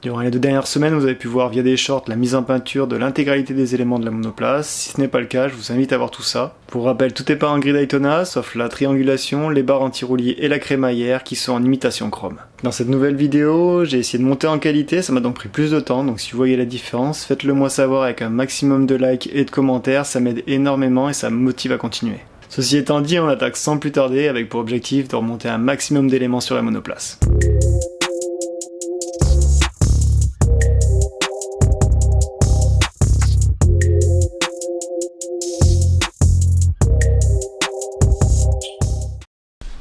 Durant les 2 dernières semaines, vous avez pu voir via des shorts la mise en peinture de l'intégralité des éléments de la monoplace. Si ce n'est pas le cas, je vous invite à voir tout ça. Pour rappel, tout est peint en gris Daytona, sauf la triangulation, les barres anti-roulis et la crémaillère qui sont en imitation chrome. Dans cette nouvelle vidéo, j'ai essayé de monter en qualité, ça m'a donc pris plus de temps, donc si vous voyez la différence, faites-le moi savoir avec un maximum de likes et de commentaires, ça m'aide énormément et ça me motive à continuer. Ceci étant dit, on attaque sans plus tarder avec pour objectif de remonter un maximum d'éléments sur la monoplace.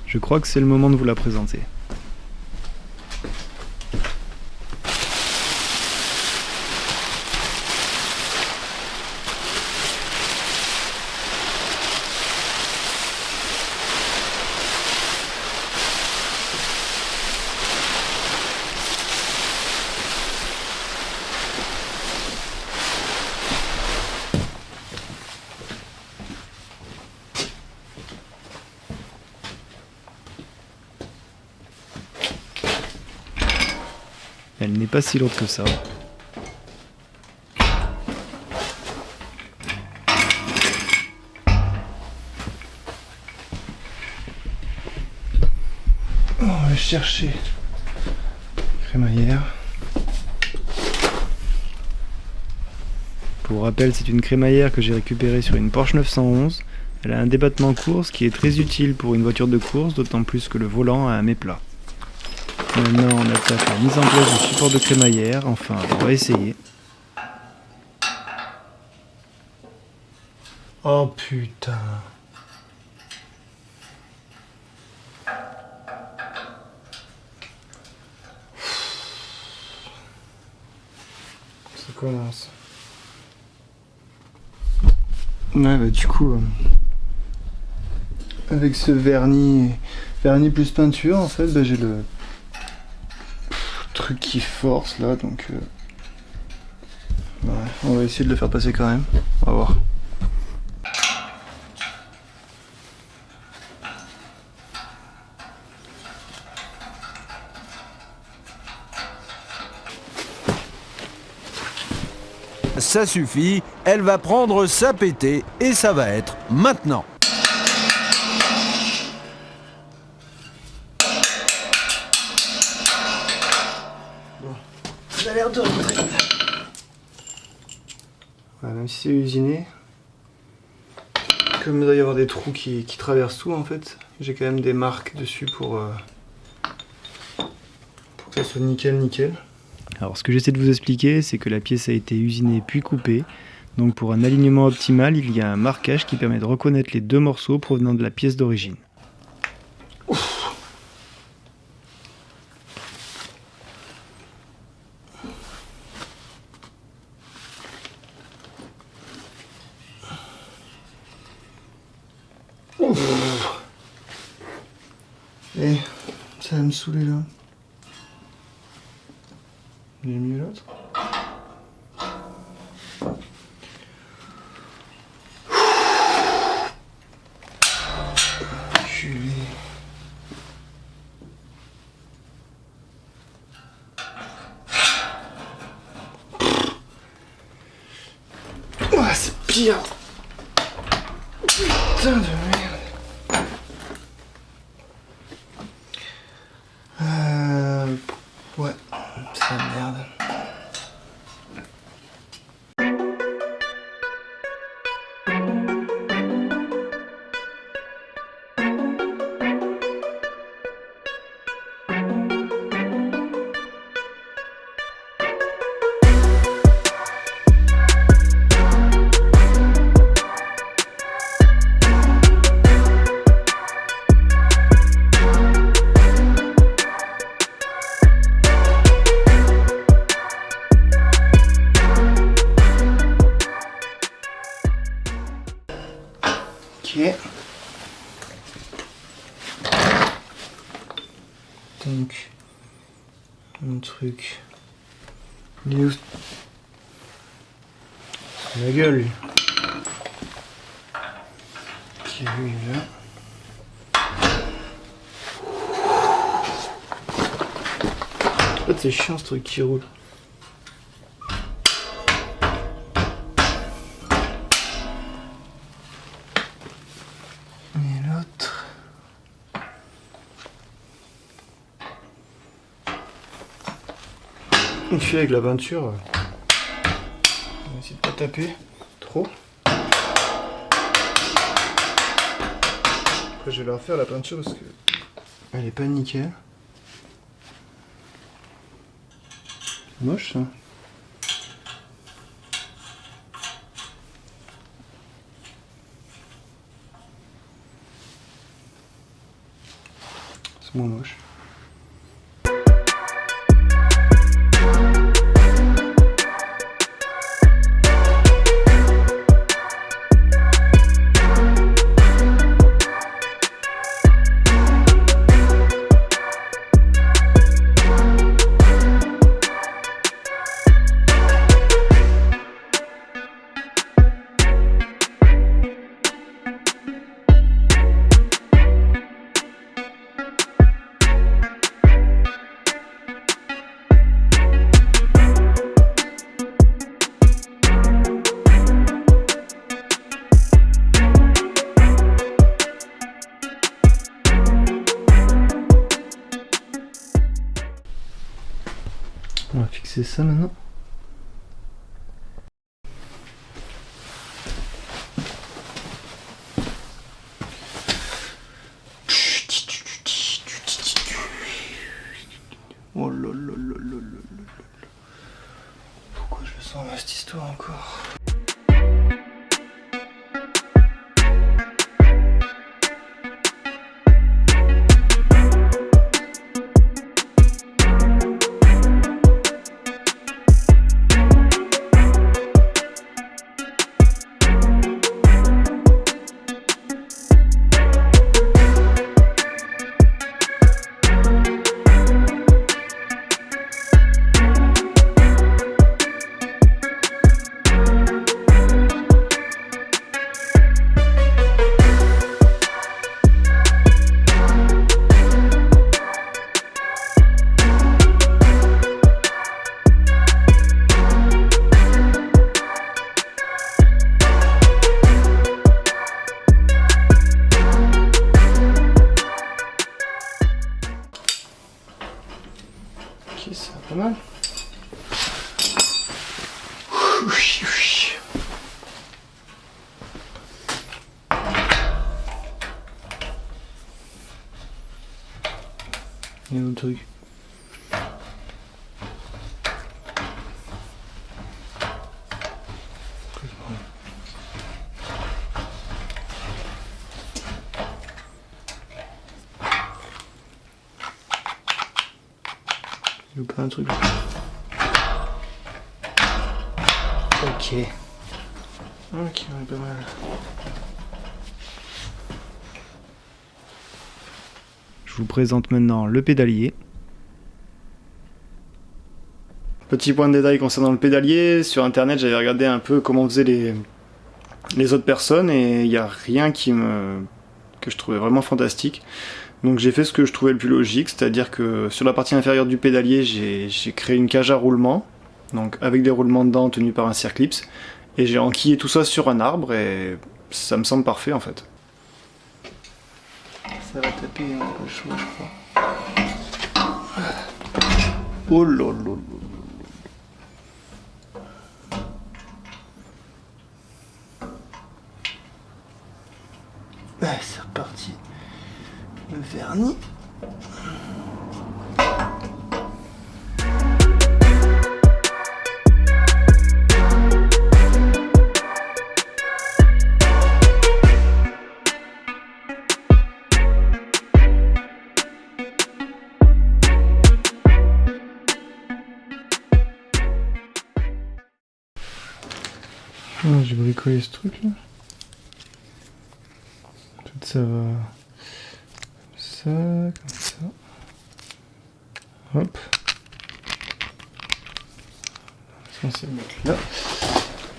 Je crois que c'est le moment de vous la présenter. Elle n'est pas si lourde que ça. On va chercher crémaillère. Pour rappel, c'est une crémaillère que j'ai récupérée sur une Porsche 911. Elle a un débattement course qui est très utile pour une voiture de course, d'autant plus que le volant a un méplat. Maintenant, on attaque la mise en place du support de crémaillère. Enfin, on va essayer. Oh putain. Ça commence. Ouais, bah du coup, avec ce vernis plus peinture, en fait, bah, j'ai le truc qui force là, donc ouais, on va essayer de le faire passer quand même, on va voir. Ça suffit, elle va prendre sa pétée et ça va être maintenant. Ça a l'air de rentrer. Ouais, même si c'est usiné, comme il doit y avoir des trous qui traversent tout en fait, j'ai quand même des marques dessus pour que ça soit nickel. Alors ce que j'essaie de vous expliquer, c'est que la pièce a été usinée puis coupée. Donc pour un alignement optimal, il y a un marquage qui permet de reconnaître les 2 morceaux provenant de la pièce d'origine. Et ça va me saouler là. J'ai mis l'autre. Ah, c'est pire. Putain de merde. Ouais, c'est la merde. Ok. Donc, mon truc. Il est où? La gueule, lui. Ok, lui, il est là. En fait, c'est chiant ce truc qui roule. une fille avec la peinture. On va essayer de pas taper trop. Après je vais la refaire la peinture parce que elle est pas nickel. C'est moche ça. C'est moins moche. On va fixer ça maintenant. Oh là là là là là là. Pourquoi je le sens cette histoire encore? Ok, ça va pas mal. Il y a un autre truc. Il ou pas un truc. Ok. Ok, on est pas mal. Je vous présente maintenant le pédalier. Petit point de détail concernant le pédalier, sur internet j'avais regardé un peu comment faisaient les autres personnes et il n'y a rien que je trouvais vraiment fantastique. Donc j'ai fait ce que je trouvais le plus logique, c'est-à-dire que sur la partie inférieure du pédalier j'ai créé une cage à roulement, donc avec des roulements dedans tenus par un circlips, et j'ai enquillé tout ça sur un arbre et ça me semble parfait en fait. Ça va taper un peu chaud je crois. Oh là là là. Ouais, c'est reparti. Le vernis. Ah, j'ai bricolé ce truc là. Tout ça va. Ça, comme ça. Hop. On va se mettre là.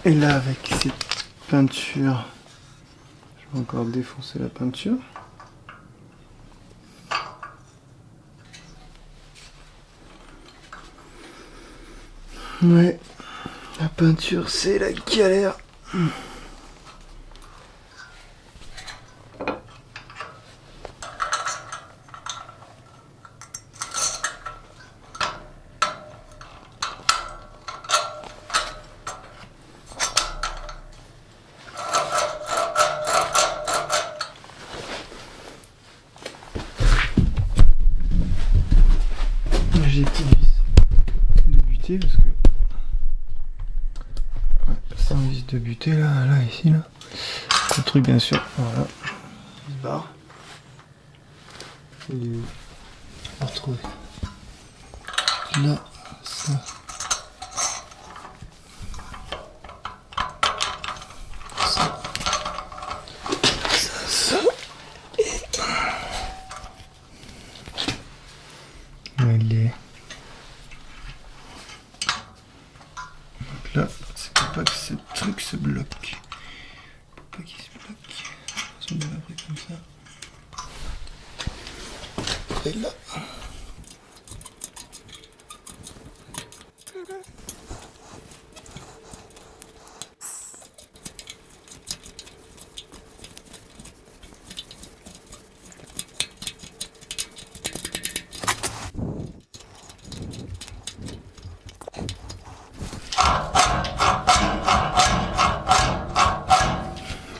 Et là, avec cette peinture, je vais encore défoncer la peinture. Ouais, la peinture, c'est la galère. buter parce que sans vis de buter là, ici là. Le truc bien sûr, voilà. Il se barre. Il est où? On va retrouver. Là, ça. Ça. Il est. Donc là, c'est pour pas que ce truc se bloque. Pour pas qu'il se bloque. On va après comme ça. Et là.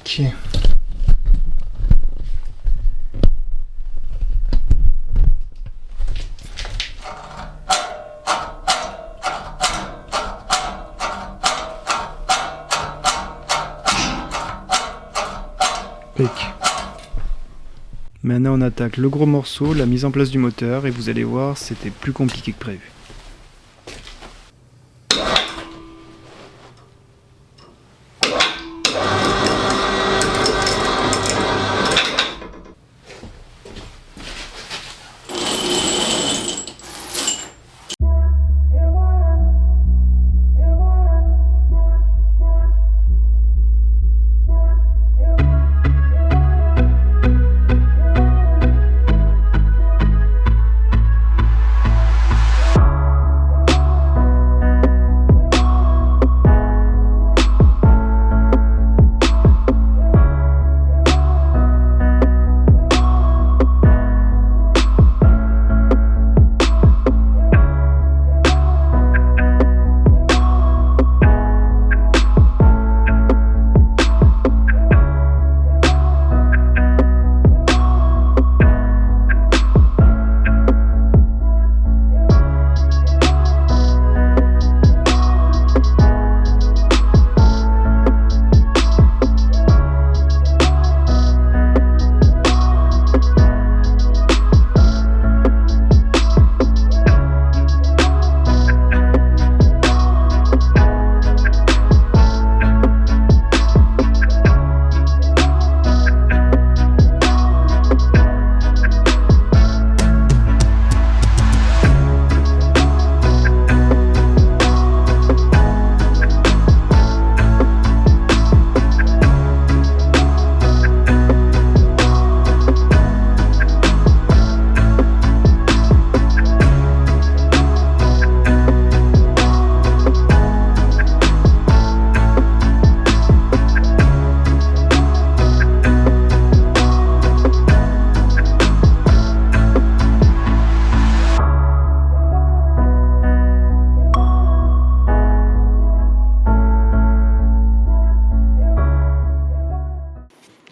Ok. Pec. Maintenant on attaque le gros morceau, la mise en place du moteur, et vous allez voir, c'était plus compliqué que prévu.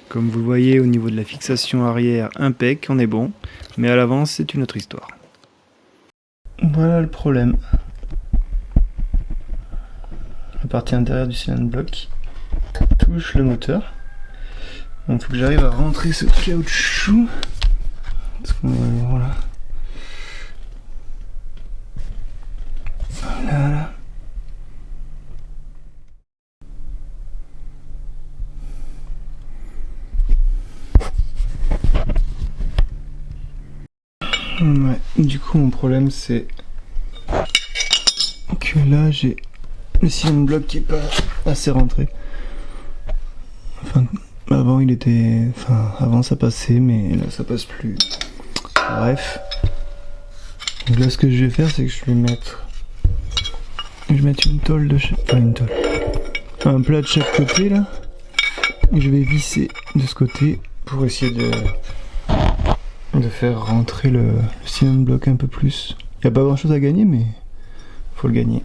Comme vous le voyez au niveau de la fixation arrière, impec, on est bon, mais à l'avant c'est une autre histoire. Voilà le problème. La partie intérieure du cylindre bloc touche le moteur. Donc il faut que j'arrive à rentrer ce caoutchouc. Parce que voilà. Voilà. Ouais, du coup mon problème c'est que là j'ai le cylindre bloc qui est pas assez rentré. Enfin avant il était. Enfin avant ça passait mais là ça passe plus. Bref. Donc là ce que je vais faire c'est que je vais mettre. Je vais mettre une tôle de chaque. Pas une tôle. Un plat de chaque côté là. Et je vais visser de ce côté pour essayer de faire rentrer le cylindre bloc un peu plus. Il n'y a pas grand chose à gagner mais faut le gagner.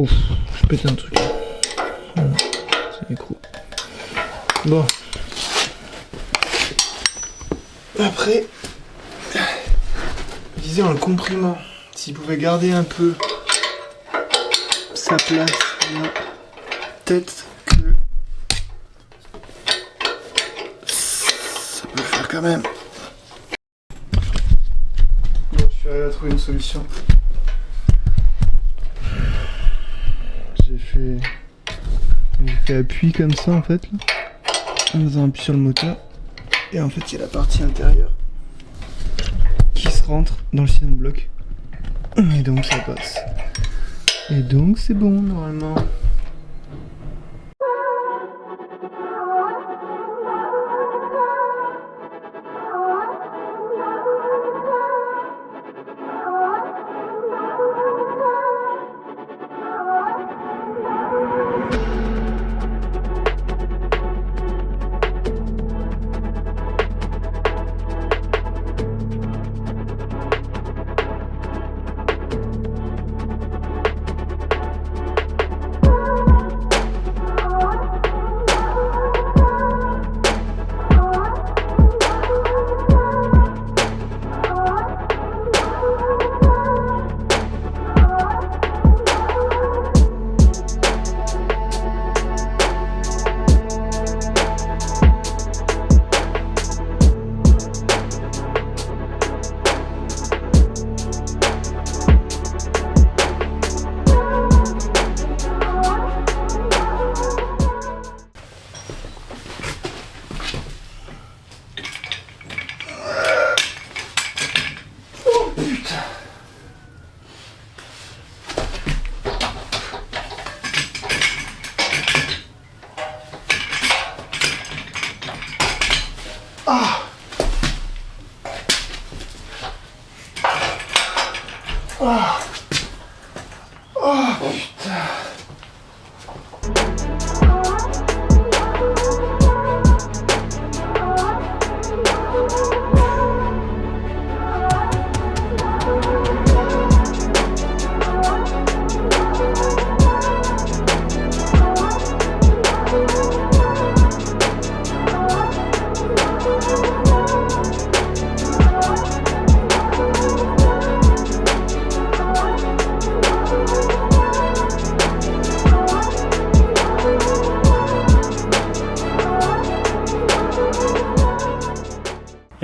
Ouf, je pète un truc. Voilà, c'est l'écrou. Bon. Après, je disais en le comprimant, s'il pouvait garder un peu sa place là, peut-être que ça peut le faire quand même. Bon, je suis arrivé à trouver une solution. J'ai fait appui comme ça en fait, là, en faisant appui sur le moteur. Et en fait, il y a la partie intérieure qui se rentre dans le cylindre bloc. Et donc ça passe. Et donc c'est bon normalement.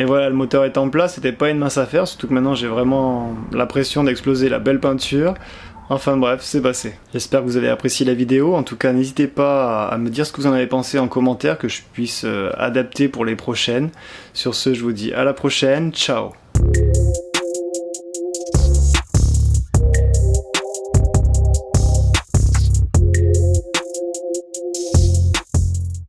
Et voilà, le moteur est en place, c'était pas une mince affaire, surtout que maintenant j'ai vraiment l'impression d'exploser la belle peinture. Enfin bref, c'est passé. J'espère que vous avez apprécié la vidéo, en tout cas n'hésitez pas à me dire ce que vous en avez pensé en commentaire, que je puisse adapter pour les prochaines. Sur ce, je vous dis à la prochaine, ciao.